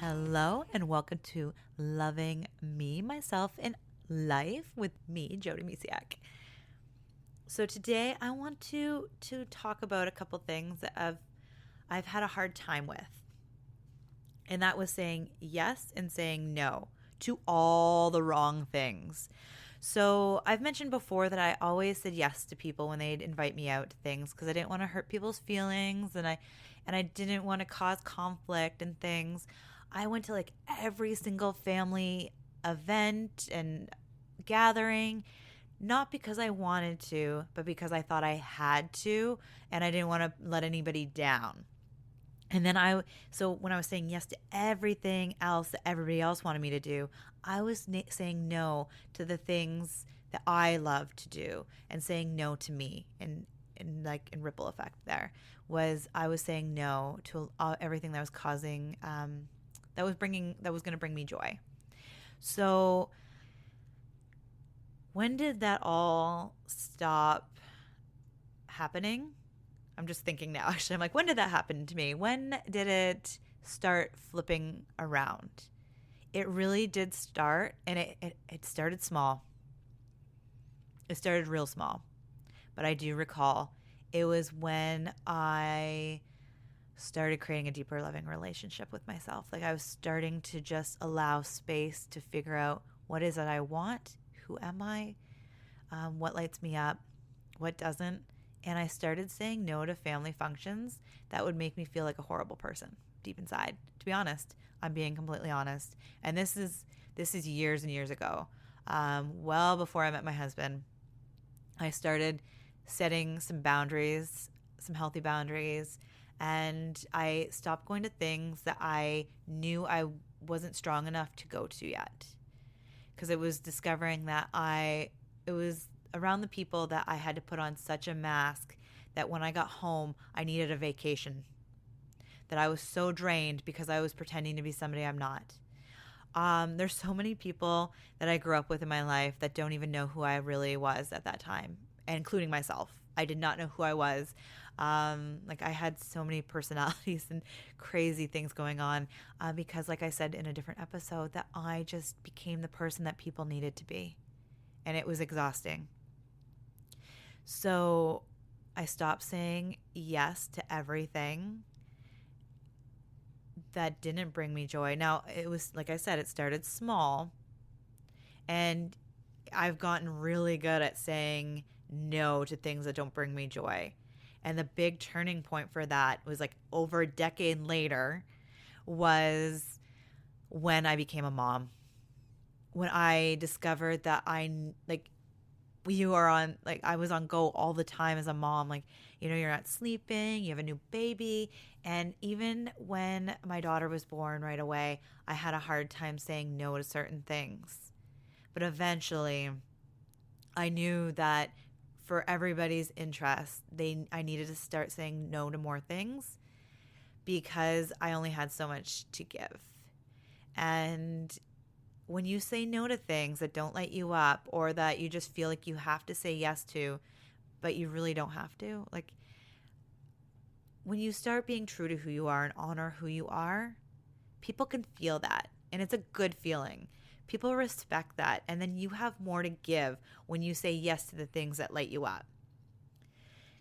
Hello and welcome to Loving Me, Myself, and Life with me, Jody Misiak. So today I want to talk about a couple things that I've had a hard time with. And that was saying yes and saying no to all the wrong things. So I've mentioned before that I always said yes to people when they'd invite me out to things because I didn't want to hurt people's feelings and I didn't want to cause conflict and things. I went to like every single family event and gathering, not because I wanted to, but because I thought I had to and I didn't want to let anybody down. And then so when I was saying yes to everything else that everybody else wanted me to do, I was saying no to the things that I love to do and saying no to me. And like in ripple effect there was I was saying no to everything that was causing, that was going to bring me joy. So when did that all stop happening? I'm just thinking now, actually. I'm like, when did that happen to me? When did it start flipping around? It really did start, and it started small. It started real small. But I do recall it was when I started creating a deeper, loving relationship with myself. Like I was starting to just allow space to figure out what is it I want, who am I, what lights me up, what doesn't. And I started saying no to family functions that would make me feel like a horrible person deep inside. To be honest, I'm being completely honest. And this is years and years ago. Well before I met my husband, I started setting some boundaries, some healthy boundaries, and I stopped going to things that I knew I wasn't strong enough to go to yet. Because it was discovering that it was around the people that I had to put on such a mask that when I got home, I needed a vacation. That I was so drained because I was pretending to be somebody I'm not. There's so many people that I grew up with in my life that don't even know who I really was at that time, including myself. I did not know who I was. Like I had so many personalities and crazy things going on because, like I said in a different episode, that I just became the person that people needed to be. And it was exhausting. So I stopped saying yes to everything that didn't bring me joy. Now, it was, like I said, it started small. And I've gotten really good at saying no to things that don't bring me joy. And the big turning point for that was like over a decade later was when I became a mom. When I discovered that I was on go all the time as a mom. Like, you're not sleeping, you have a new baby. And even when my daughter was born right away, I had a hard time saying no to certain things. But eventually, I knew that for everybody's interest, I needed to start saying no to more things because I only had so much to give. And when you say no to things that don't light you up or that you just feel like you have to say yes to, but you really don't have to, like when you start being true to who you are and honor who you are, people can feel that. And it's a good feeling. People respect that. And then you have more to give when you say yes to the things that light you up.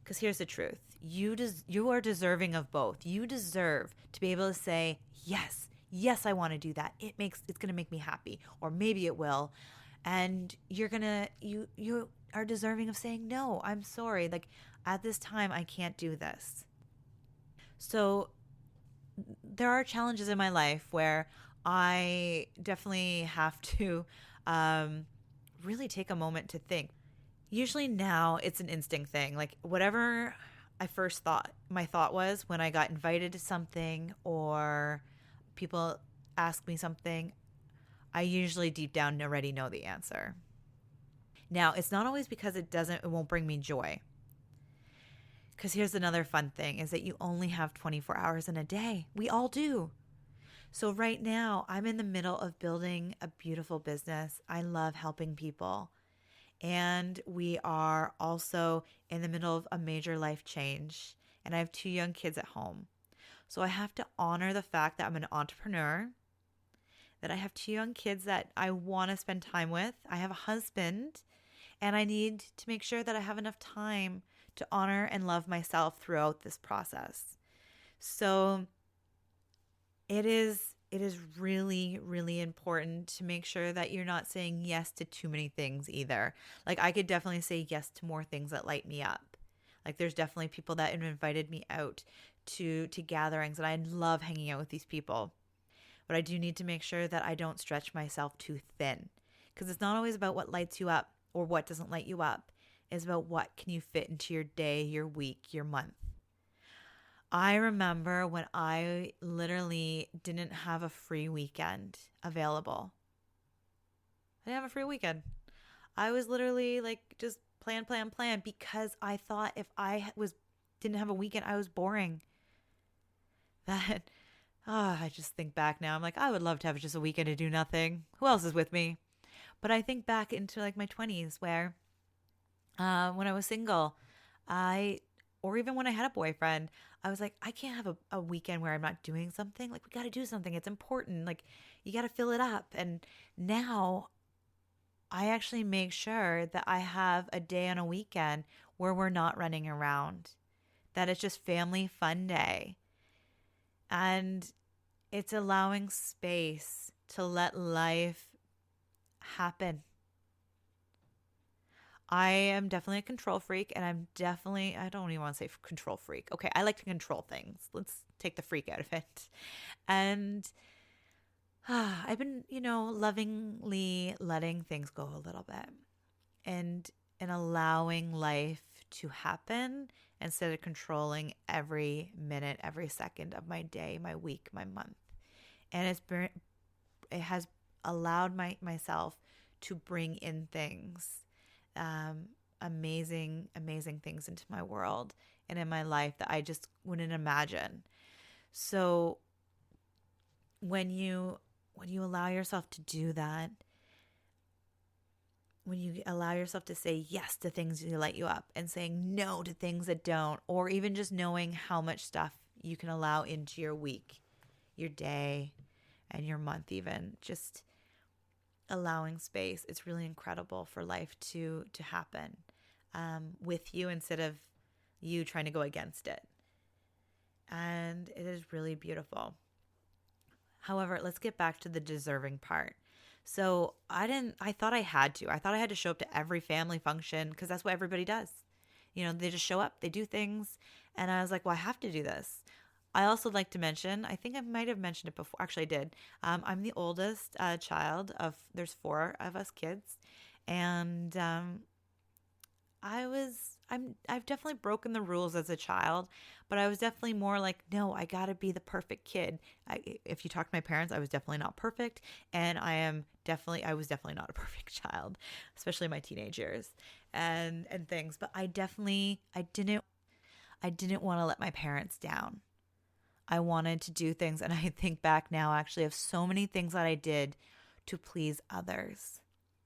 Because here's the truth. You are deserving of both. You deserve to be able to say, yes, I want to do that. It's going to make me happy, or maybe it will. And you are deserving of saying, no, I'm sorry. Like at this time, I can't do this. So there are challenges in my life where I definitely have to really take a moment to think. Usually now it's an instinct thing. Like whatever I first thought, my thought was when I got invited to something or people ask me something, I usually deep down already know the answer. Now, it's not always because it won't bring me joy. Because here's another fun thing is that you only have 24 hours in a day. We all do. So right now, I'm in the middle of building a beautiful business. I love helping people. And we are also in the middle of a major life change. And I have 2 young kids at home. So I have to honor the fact that I'm an entrepreneur that I have 2 young kids that I want to spend time with. I have a husband, and I need to make sure that I have enough time to honor and love myself throughout this process. So it is really, really important to make sure that you're not saying yes to too many things either. Like, I could definitely say yes to more things that light me up. Like, there's definitely people that have invited me out to gatherings, and I love hanging out with these people. But I do need to make sure that I don't stretch myself too thin, because it's not always about what lights you up or what doesn't light you up. It's about what can you fit into your day, your week, your month. I remember when I literally didn't have a free weekend available. I didn't have a free weekend. I was literally like just plan because I thought if I didn't have a weekend, I was boring. That I just think back now. I'm like, I would love to have just a weekend to do nothing. Who else is with me? But I think back into like my 20s where when I was single, or even when I had a boyfriend, I was like, I can't have a weekend where I'm not doing something. Like, we got to do something. It's important. Like, you got to fill it up. And now I actually make sure that I have a day on a weekend where we're not running around, that it's just family fun day. And it's allowing space to let life happen. I am definitely a control freak, and I don't even want to say control freak. Okay, I like to control things. Let's take the freak out of it. And I've been, lovingly letting things go a little bit and allowing life to happen instead of controlling every minute, every second of my day, my week, my month. And it has allowed myself to bring in things, amazing things into my world and in my life that I just wouldn't imagine. So when you allow yourself to do that, when you allow yourself to say yes to things that light you up and saying no to things that don't, or even just knowing how much stuff you can allow into your week, your day, and your month, even just allowing space, it's really incredible for life to happen with you instead of you trying to go against it. And it is really beautiful. However, let's get back to the deserving part. So I thought I had to show up to every family function because that's what everybody does. They just show up, they do things. And I was like, well, I have to do this. I also like to mention, I think I might have mentioned it before. Actually, I did. I'm the oldest child there's 4 of us kids. And I've definitely broken the rules as a child, but I was definitely more like, no, I got to be the perfect kid. If you talk to my parents, I was definitely not perfect. And I was definitely not a perfect child, especially in my teenage years and things. But I didn't want to let my parents down. I wanted to do things. And I think back now actually of so many things that I did to please others.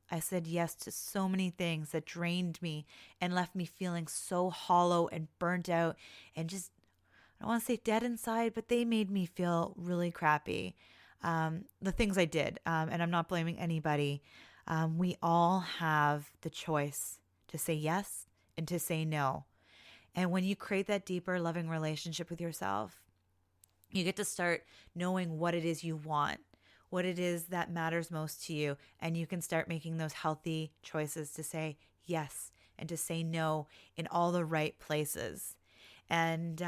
I said yes to so many things that drained me and left me feeling so hollow and burnt out and just, I don't want to say dead inside, but they made me feel really crappy. The things I did, and I'm not blaming anybody. We all have the choice to say yes and to say no. And when you create that deeper, loving relationship with yourself, you get to start knowing what it is you want, what it is that matters most to you. And you can start making those healthy choices to say yes and to say no in all the right places. And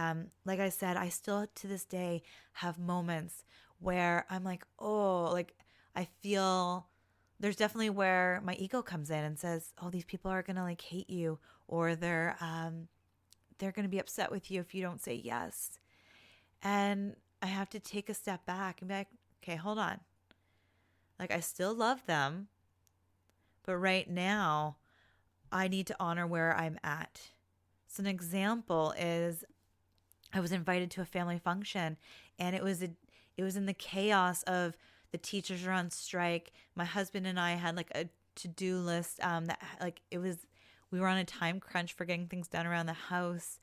like I said, I still to this day have moments where I'm like, oh, like I feel there's definitely where my ego comes in and says, oh, these people are going to like hate you, or they're going to be upset with you if you don't say yes. And I have to take a step back and be like, okay, hold on. Like, I still love them, but right now I need to honor where I'm at. So an example is I was invited to a family function, and it was in the chaos of the teachers are on strike. My husband and I had like a to-do list that like we were on a time crunch for getting things done around the house.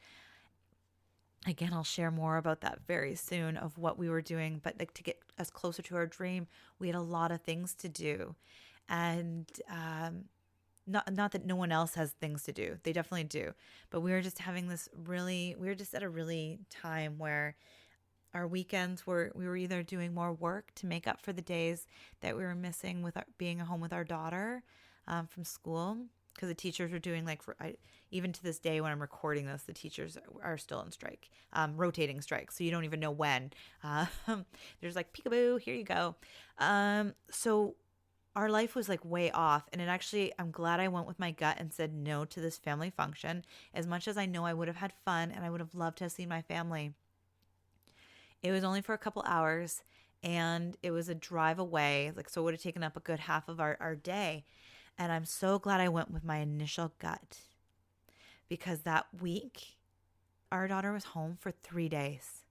Again, I'll share more about that very soon of what we were doing, but like to get us closer to our dream, we had a lot of things to do. And not that no one else has things to do. They definitely do. But we were just having this really we were just at a really time where our weekends were we were either doing more work to make up for the days that we were missing with being at home with our daughter from school, because the teachers were doing even to this day when I'm recording this, the teachers are still in strike, rotating strike, so you don't even know when. uh, there's like peekaboo, here you go. So our life was like way off, and it actually, I'm glad I went with my gut and said no to this family function. As much as I know I would have had fun and I would have loved to have seen my family, it was only for a couple hours, and it was a drive away. Like, so it would have taken up a good half of our day. And I'm so glad I went with my initial gut, because that week, our daughter was home for 3 days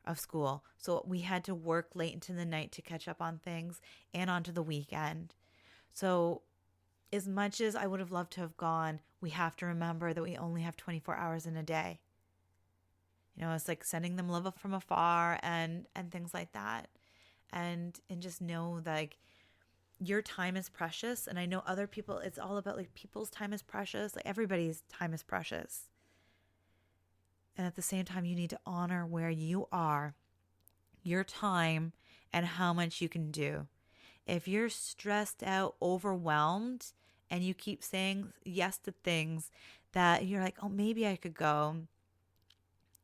of school. So we had to work late into the night to catch up on things and onto the weekend. So, as much as I would have loved to have gone, we have to remember that we only have 24 hours in a day. It's like sending them love from afar and things like that. And just know that, like, your time is precious. And I know other people, it's all about like people's time is precious. Like, everybody's time is precious. And at the same time, you need to honor where you are, your time, and how much you can do. If you're stressed out, overwhelmed, and you keep saying yes to things that you're like, oh, maybe I could go,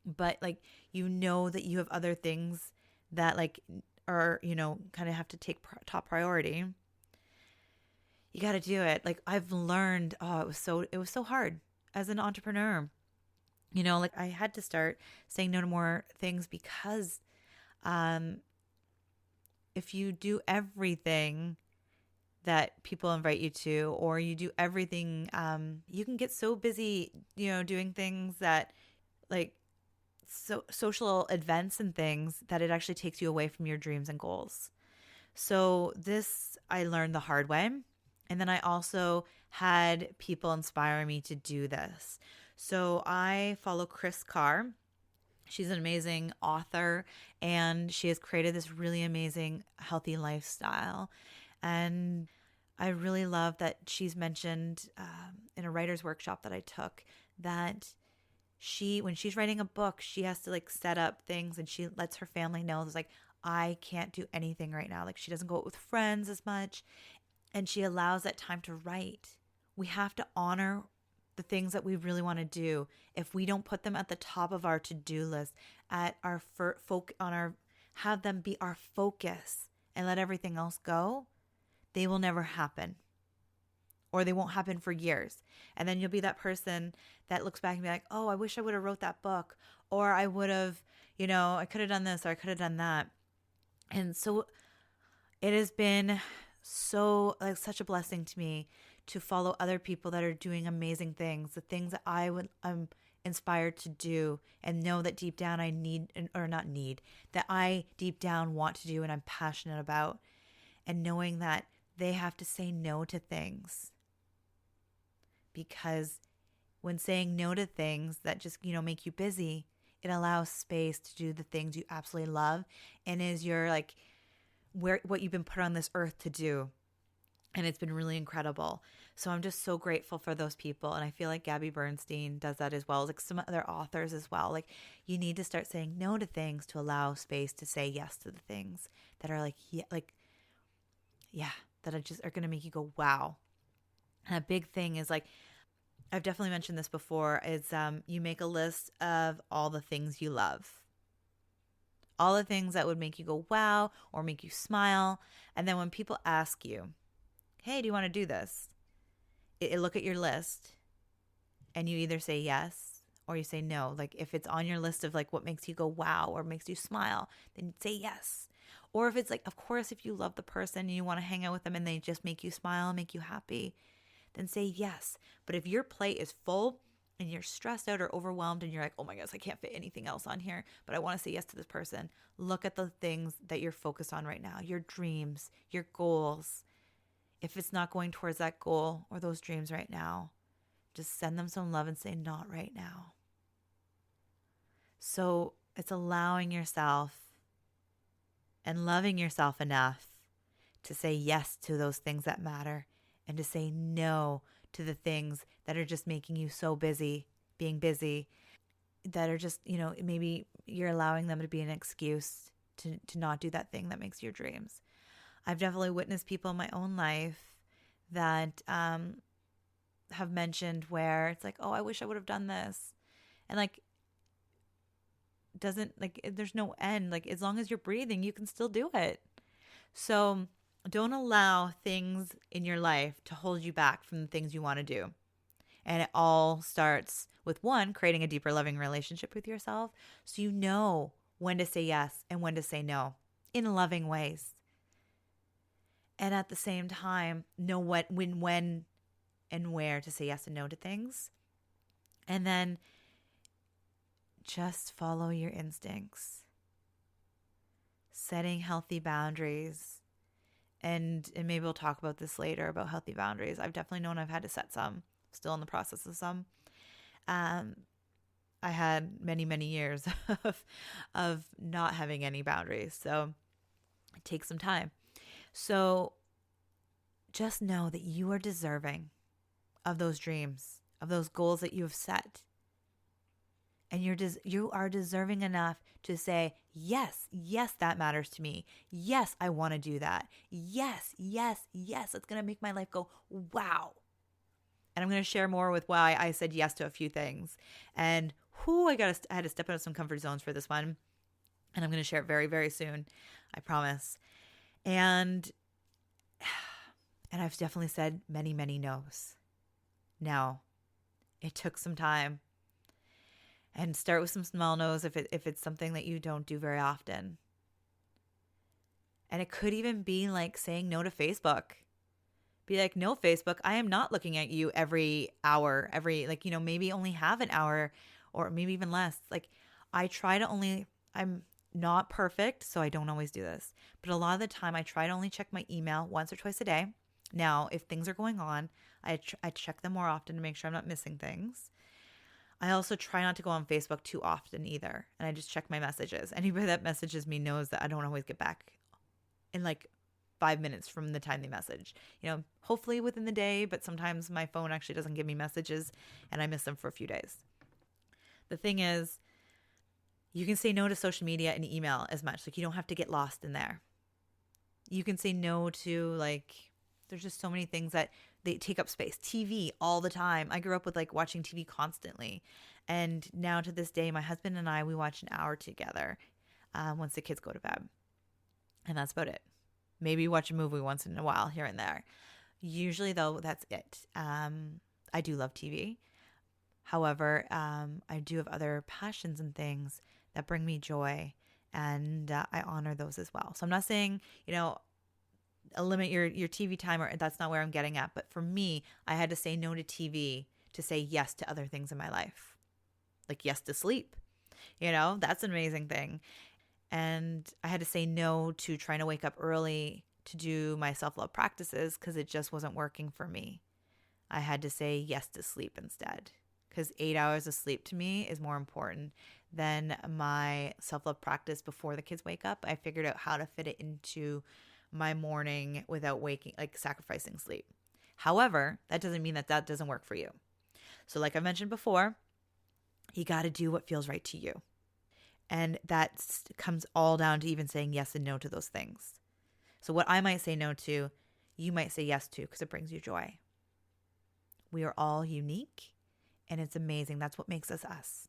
but like, that you have other things that like are, kind of have to take top priority, you got to do it. Like, I've learned, it was so hard as an entrepreneur. Like, I had to start saying no to more things, because if you do everything that people invite you to, or you do everything, you can get so busy, doing things that, like, social events and things, that it actually takes you away from your dreams and goals. So this, I learned the hard way. And then I also had people inspire me to do this. So I follow Chris Carr. She's an amazing author, and she has created this really amazing healthy lifestyle. And I really love that she's mentioned in a writer's workshop that I took, that when she's writing a book, she has to like set up things, and she lets her family know, it's like, I can't do anything right now. Like, she doesn't go out with friends as much, and she allows that time to write. We have to honor the things that we really want to do. If we don't put them at the top of our to-do list, at our have them be our focus, and let everything else go, they will never happen. Or they won't happen for years. And then you'll be that person that looks back and be like, oh, I wish I would have wrote that book. Or I would have, I could have done this, or I could have done that. And so it has been such a blessing to me to follow other people that are doing amazing things, the things that I'm inspired to do, and know that deep down that I deep down want to do and I'm passionate about. And knowing that they have to say no to things. Because when saying no to things that just, make you busy, it allows space to do the things you absolutely love, and is your like what you've been put on this earth to do. And it's been really incredible. So I'm just so grateful for those people. And I feel like Gabby Bernstein does that as well, like some other authors as well. Like, you need to start saying no to things to allow space to say yes to the things that are that are going to make you go, wow. And a big thing is, like, I've definitely mentioned this before, is you make a list of all the things you love. All the things that would make you go, wow, or make you smile. And then when people ask you, hey, do you want to do this? Look at your list, and you either say yes or you say no. Like, if it's on your list of like what makes you go, wow, or makes you smile, then say yes. Or if it's like, of course, if you love the person and you want to hang out with them and they just make you smile, make you happy, then say yes. But if your plate is full and you're stressed out or overwhelmed and you're like, oh my gosh, I can't fit anything else on here, but I want to say yes to this person, look at the things that you're focused on right now, your dreams, your goals. If it's not going towards that goal or those dreams right now, just send them some love and say, not right now. So it's allowing yourself and loving yourself enough to say yes to those things that matter and to say no to the things that are just making you so busy, being busy, that are just, maybe you're allowing them to be an excuse to not do that thing that makes your dreams. I've definitely witnessed people in my own life that have mentioned where it's like, oh, I wish I would have done this. And like, doesn't like, there's no end. Like, as long as you're breathing, you can still do it. So don't allow things in your life to hold you back from the things you want to do. And it all starts with one, creating a deeper, loving relationship with yourself so you know when to say yes and when to say no in loving ways. And at the same time, know what, when, and where to say yes and no to things. And then just follow your instincts. Setting healthy boundaries. And maybe we'll talk about this later about healthy boundaries. I've definitely known I've had to set some. Still in the process of some. I had many, many years of not having any boundaries. So it takes some time. So just know that you are deserving of those dreams, of those goals that you have set. And you are deserving enough to say, yes, that matters to me. Yes, I want to do that. Yes, it's going to make my life go, wow. And I'm going to share more with why I said yes to a few things. And I had to step out of some comfort zones for this one. And I'm going to share it very, very soon. I promise. And I've definitely said many, many no's. Now, it took some time. And start with some small no's if it's something that you don't do very often. And it could even be like saying no to Facebook. Be like, no, Facebook, I am not looking at you every hour, maybe only have an hour or maybe even less. Like, I'm not perfect, so I don't always do this. But a lot of the time, I try to only check my email once or twice a day. Now, if things are going on, I check them more often to make sure I'm not missing things. I also try not to go on Facebook too often either. And I just check my messages. Anybody that messages me knows that I don't always get back in like 5 minutes from the time they message. Hopefully within the day, but sometimes my phone actually doesn't give me messages and I miss them for a few days. The thing is, you can say no to social media and email as much. Like, you don't have to get lost in there. You can say no to, there's just so many things that they take up space. TV all the time. I grew up with watching TV constantly. And now to this day, my husband and I, we watch an hour together once the kids go to bed. And that's about it. Maybe watch a movie once in a while here and there. Usually, though, that's it. I do love TV. However, I do have other passions and things that bring me joy. And I honor those as well. So I'm not saying, limit your TV time, or that's not where I'm getting at. But for me, I had to say no to TV to say yes to other things in my life. Like yes to sleep. That's an amazing thing. And I had to say no to trying to wake up early to do my self-love practices because it just wasn't working for me. I had to say yes to sleep instead, because 8 hours of sleep to me is more important than my self-love practice before the kids wake up. I figured out how to fit it into my morning without sacrificing sleep. However, that doesn't mean that doesn't work for you. So like I mentioned before, you got to do what feels right to you. And that comes all down to even saying yes and no to those things. So what I might say no to, you might say yes to because it brings you joy. We are all unique, and it's amazing. That's what makes us us.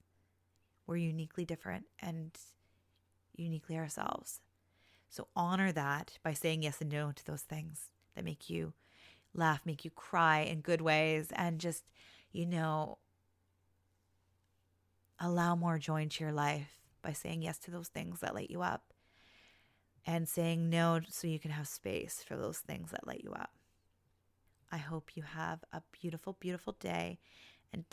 We're uniquely different and uniquely ourselves. So honor that by saying yes and no to those things that make you laugh, make you cry in good ways, and just, allow more joy into your life by saying yes to those things that light you up and saying no so you can have space for those things that light you up. I hope you have a beautiful, beautiful day. And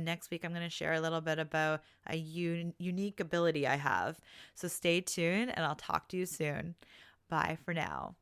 next week, I'm going to share a little bit about a unique ability I have. So stay tuned and I'll talk to you soon. Bye for now.